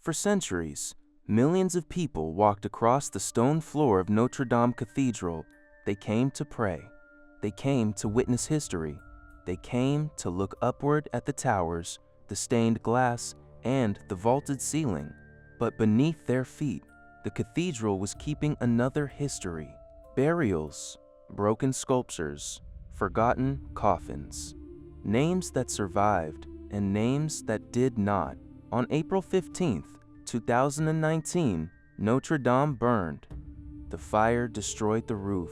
For centuries, millions of people walked across the stone floor of Notre-Dame Cathedral. They came to pray. They came to witness history. They came to look upward at the towers, the stained glass, and the vaulted ceiling. But beneath their feet, the cathedral was keeping another history: burials, broken sculptures, forgotten coffins, names that survived and names that did not. On April 15th, 2019, Notre Dame burned. The fire destroyed the roof,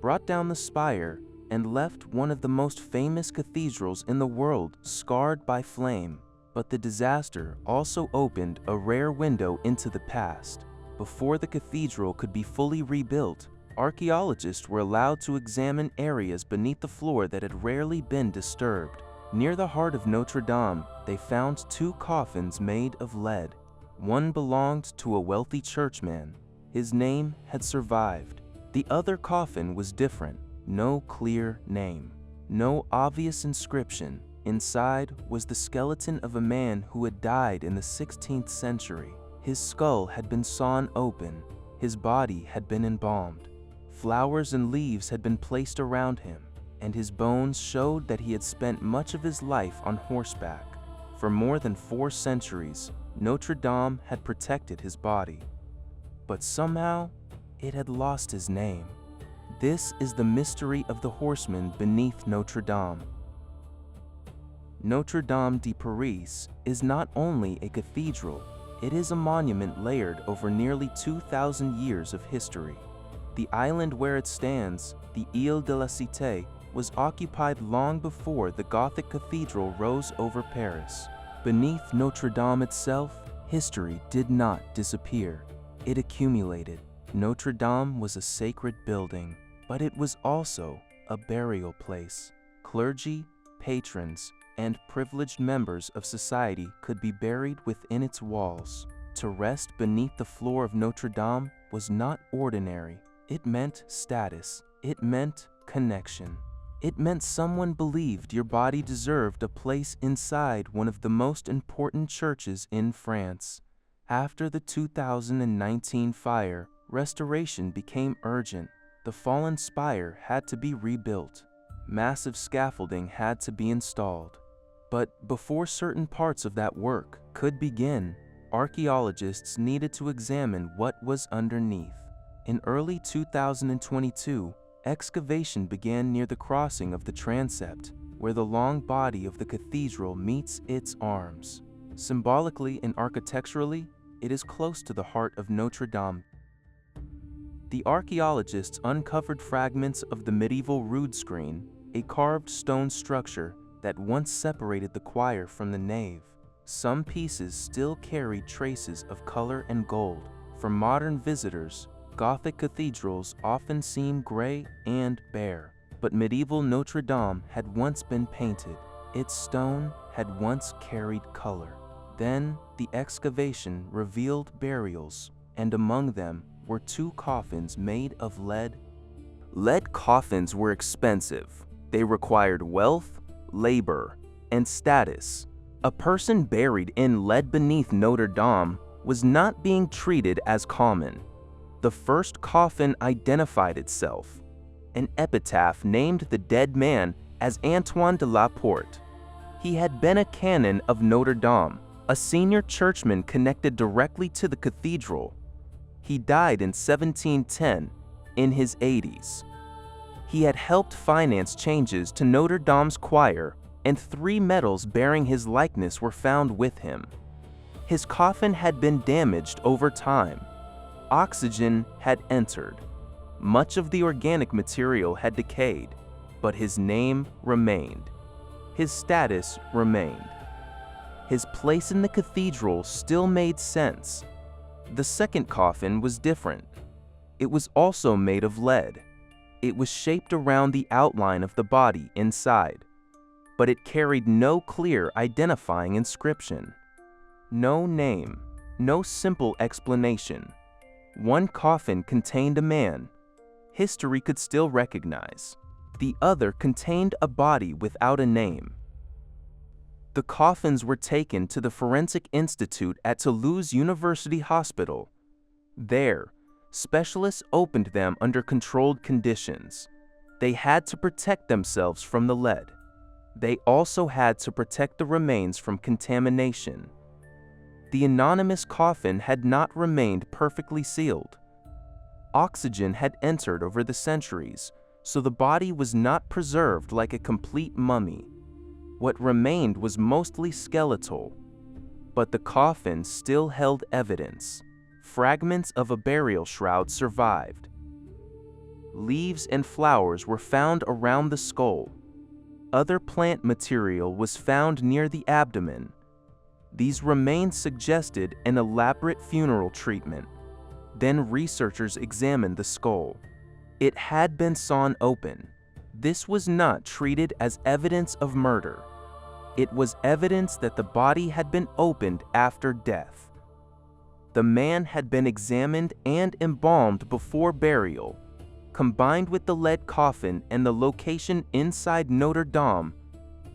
brought down the spire, and left one of the most famous cathedrals in the world scarred by flame. But the disaster also opened a rare window into the past. Before the cathedral could be fully rebuilt, archaeologists were allowed to examine areas beneath the floor that had rarely been disturbed. Near the heart of Notre Dame, they found two coffins made of lead. One belonged to a wealthy churchman. His name had survived. The other coffin was different. No clear name, no obvious inscription. Inside was the skeleton of a man who had died in the 16th century. His skull had been sawn open. His body had been embalmed. Flowers and leaves had been placed around him, and his bones showed that he had spent much of his life on horseback. For more than 4 centuries, Notre Dame had protected his body. But somehow, it had lost his name. This is the mystery of the horseman beneath Notre Dame. Notre-Dame de Paris is not only a cathedral, it is a monument layered over nearly 2,000 years of history. The island where it stands, the Ile de la Cité, was occupied long before the Gothic cathedral rose over Paris. Beneath Notre Dame itself, history did not disappear. It accumulated. Notre Dame was a sacred building, but it was also a burial place. Clergy, patrons, and privileged members of society could be buried within its walls. To rest beneath the floor of Notre Dame was not ordinary. It meant status. It meant connection. It meant someone believed your body deserved a place inside one of the most important churches in France. After the 2019 fire, restoration became urgent. The fallen spire had to be rebuilt. Massive scaffolding had to be installed. But before certain parts of that work could begin, archaeologists needed to examine what was underneath. In early 2022, excavation began near the crossing of the transept, where the long body of the cathedral meets its arms. Symbolically and architecturally, it is close to the heart of Notre Dame. The archaeologists uncovered fragments of the medieval rood screen, a carved stone structure that once separated the choir from the nave. Some pieces still carried traces of color and gold. For modern visitors, Gothic cathedrals often seem gray and bare, but medieval Notre Dame had once been painted. Its stone had once carried color. Then the excavation revealed burials, and among them were 2 coffins made of lead. Lead coffins were expensive. They required wealth, labor, and status. A person buried in lead beneath Notre Dame was not being treated as common. The first coffin identified itself. An epitaph named the dead man as Antoine de La Porte. He had been a canon of Notre Dame, a senior churchman connected directly to the cathedral. He died in 1710, in his 80s. He had helped finance changes to Notre Dame's choir, and 3 medals bearing his likeness were found with him. His coffin had been damaged over time. Oxygen had entered. Much of the organic material had decayed, but his name remained. His status remained. His place in the cathedral still made sense. The second coffin was different. It was also made of lead. It was shaped around the outline of the body inside, but it carried no clear identifying inscription. No name, no simple explanation. One coffin contained a man. History could still recognize. The other contained a body without a name. The coffins were taken to the Forensic Institute at Toulouse University Hospital. There, specialists opened them under controlled conditions. They had to protect themselves from the lead. They also had to protect the remains from contamination. The anonymous coffin had not remained perfectly sealed. Oxygen had entered over the centuries, so the body was not preserved like a complete mummy. What remained was mostly skeletal, but the coffin still held evidence. Fragments of a burial shroud survived. Leaves and flowers were found around the skull. Other plant material was found near the abdomen. These remains suggested an elaborate funeral treatment. Then researchers examined the skull. It had been sawn open. This was not treated as evidence of murder. It was evidence that the body had been opened after death. The man had been examined and embalmed before burial. Combined with the lead coffin and the location inside Notre-Dame,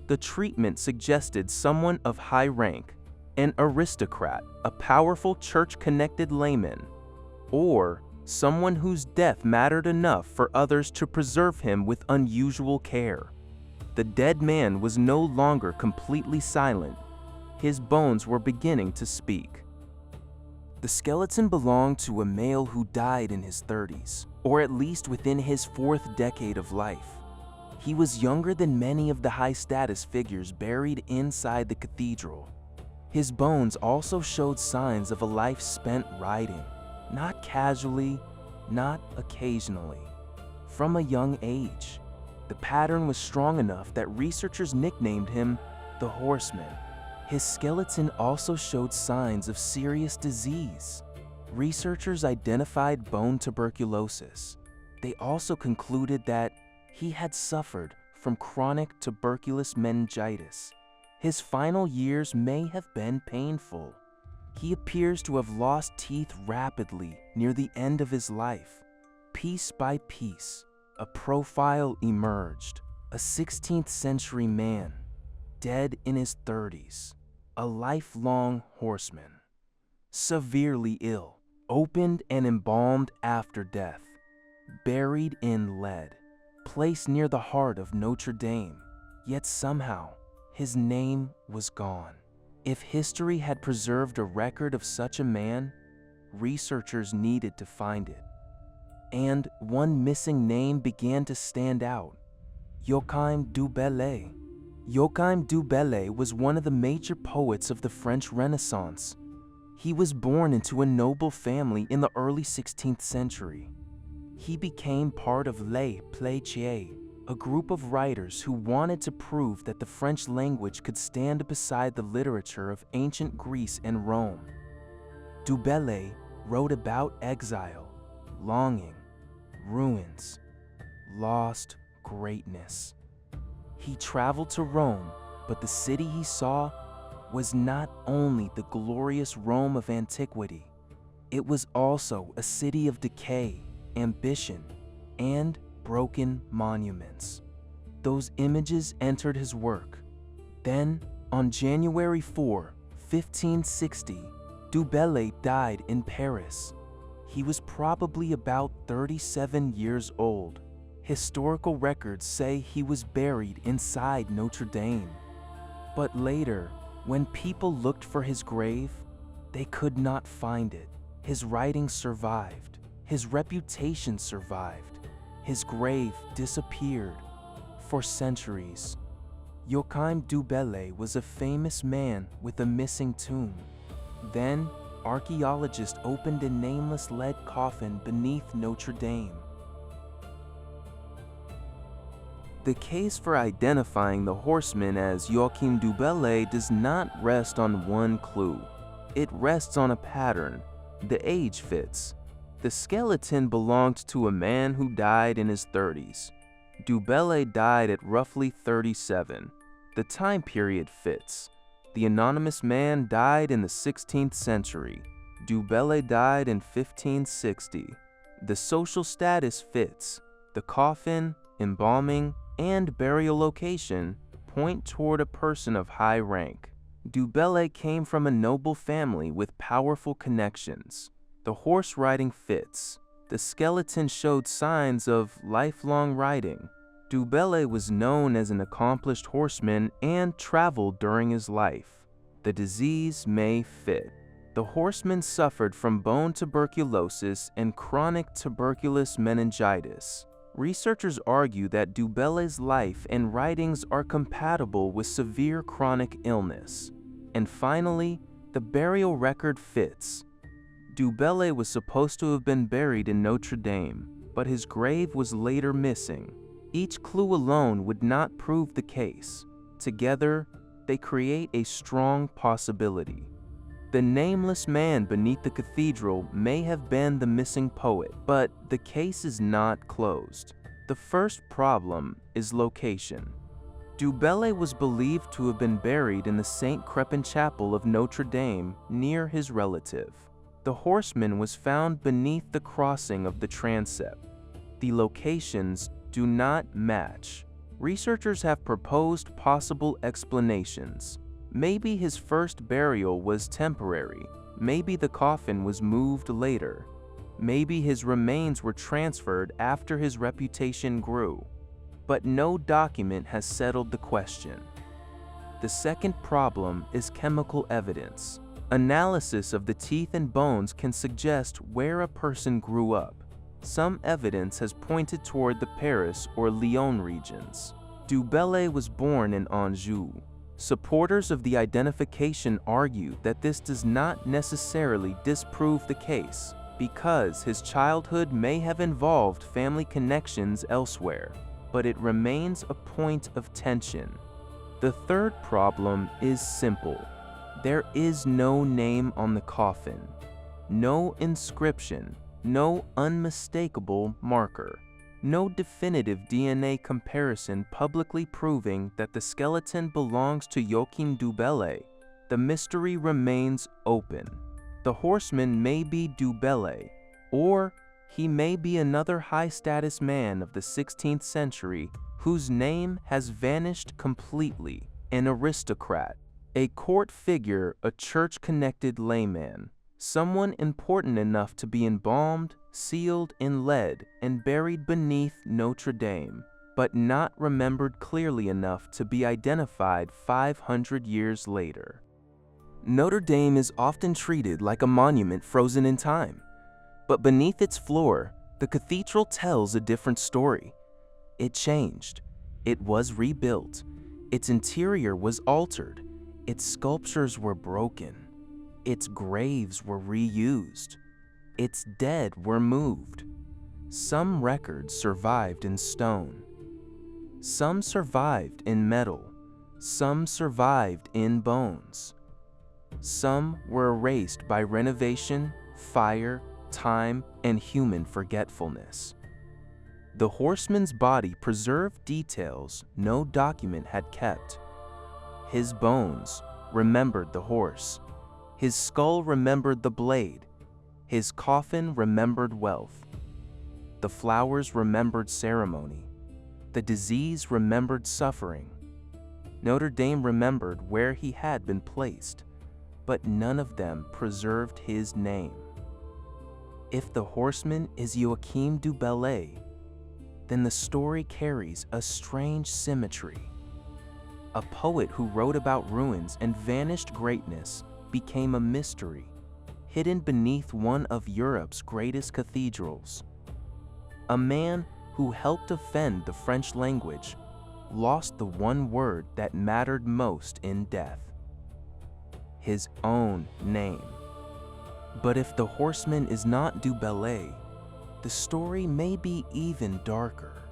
the treatment suggested someone of high rank, an aristocrat, a powerful church-connected layman, or someone whose death mattered enough for others to preserve him with unusual care. The dead man was no longer completely silent. His bones were beginning to speak. The skeleton belonged to a male who died in his 30s, or at least within his 4th decade of life. He was younger than many of the high-status figures buried inside the cathedral. His bones also showed signs of a life spent riding, not casually, not occasionally. From a young age, the pattern was strong enough that researchers nicknamed him the Horseman. His skeleton also showed signs of serious disease. Researchers identified bone tuberculosis. They also concluded that he had suffered from chronic tuberculous meningitis. His final years may have been painful. He appears to have lost teeth rapidly near the end of his life. Piece by piece, a profile emerged, a 16th century man, dead in his 30s, a lifelong horseman, severely ill, opened and embalmed after death, buried in lead, placed near the heart of Notre-Dame, yet somehow his name was gone. If history had preserved a record of such a man, researchers needed to find it. And one missing name began to stand out: Joachim du Bellay. Joachim du Bellay was one of the major poets of the French Renaissance. He was born into a noble family in the early 16th century. He became part of Les Plégiers, a group of writers who wanted to prove that the French language could stand beside the literature of ancient Greece and Rome. Du Bellay wrote about exile, longing, ruins, lost greatness. He traveled to Rome, but the city he saw was not only the glorious Rome of antiquity, it was also a city of decay, ambition, and broken monuments. Those images entered his work. Then, on January 4, 1560, Du Bellay died in Paris. He was probably about 37 years old. Historical records say he was buried inside Notre-Dame. But later, when people looked for his grave, they could not find it. His writings survived. His reputation survived. His grave disappeared. For centuries, Joachim du Bellay was a famous man with a missing tomb. Then, archaeologists opened a nameless lead coffin beneath Notre-Dame. The case for identifying the horseman as Joachim du Bellay does not rest on one clue. It rests on a pattern. The age fits. The skeleton belonged to a man who died in his 30s. Du Bellay died at roughly 37. The time period fits. The anonymous man died in the 16th century. Du Bellay died in 1560. The social status fits. The coffin, embalming, and burial location point toward a person of high rank. Du Bellay came from a noble family with powerful connections. The horse riding fits. The skeleton showed signs of lifelong riding. Du Bellay was known as an accomplished horseman and traveled during his life. The disease may fit. The horseman suffered from bone tuberculosis and chronic tuberculous meningitis. Researchers argue that Du Bellay's life and writings are compatible with severe chronic illness. And finally, the burial record fits. Du Bellay was supposed to have been buried in Notre-Dame, but his grave was later missing. Each clue alone would not prove the case. Together, they create a strong possibility. The nameless man beneath the cathedral may have been the missing poet, but the case is not closed. The first problem is location. Du Bellay was believed to have been buried in the St. Crepin Chapel of Notre-Dame near his relative. The horseman was found beneath the crossing of the transept. The locations do not match. Researchers have proposed possible explanations. Maybe his first burial was temporary. Maybe the coffin was moved later. Maybe his remains were transferred after his reputation grew. But no document has settled the question. The second problem is chemical evidence. Analysis of the teeth and bones can suggest where a person grew up. Some evidence has pointed toward the Paris or Lyon regions. Du Bellay was born in Anjou. Supporters of the identification argue that this does not necessarily disprove the case, because his childhood may have involved family connections elsewhere, but it remains a point of tension. The third problem is simple. There is no name on the coffin, no inscription, no unmistakable marker. No definitive DNA comparison publicly proving that the skeleton belongs to Joachim du Bellay. The mystery remains open. The horseman may be Du Bellay, or he may be another high-status man of the 16th century whose name has vanished completely, an aristocrat, a court figure, a church-connected layman, someone important enough to be embalmed, sealed in lead, and buried beneath Notre-Dame, but not remembered clearly enough to be identified 500 years later. Notre-Dame is often treated like a monument frozen in time, but beneath its floor, the cathedral tells a different story. It changed. It was rebuilt. Its interior was altered. Its sculptures were broken. Its graves were reused. Its dead were moved. Some records survived in stone. Some survived in metal. Some survived in bones. Some were erased by renovation, fire, time, and human forgetfulness. The horseman's body preserved details no document had kept. His bones remembered the horse. His skull remembered the blade. His coffin remembered wealth. The flowers remembered ceremony. The disease remembered suffering. Notre-Dame remembered where he had been placed, but none of them preserved his name. If the horseman is Joachim du Bellay, then the story carries a strange symmetry. A poet who wrote about ruins and vanished greatness became a mystery, hidden beneath one of Europe's greatest cathedrals. A man who helped defend the French language lost the one word that mattered most in death: his own name. But if the horseman is not Du Bellay, the story may be even darker,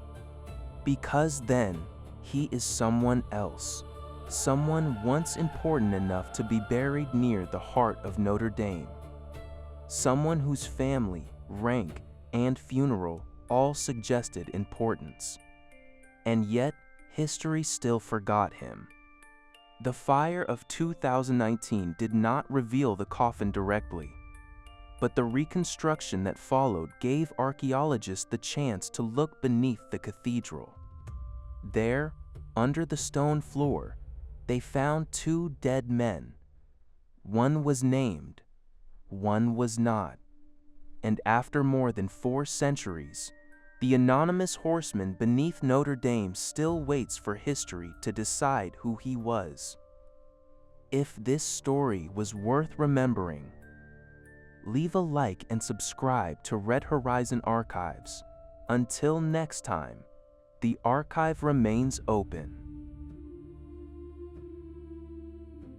because then he is someone else, someone once important enough to be buried near the heart of Notre-Dame, someone whose family, rank, and funeral all suggested importance. And yet, history still forgot him. The fire of 2019 did not reveal the coffin directly, but the reconstruction that followed gave archaeologists the chance to look beneath the cathedral. There, under the stone floor, they found two dead men. One was named, one was not. And after more than 4 centuries, the anonymous horseman beneath Notre Dame still waits for history to decide who he was. If this story was worth remembering, leave a like and subscribe to Red Horizon Archives. Until next time, the archive remains open.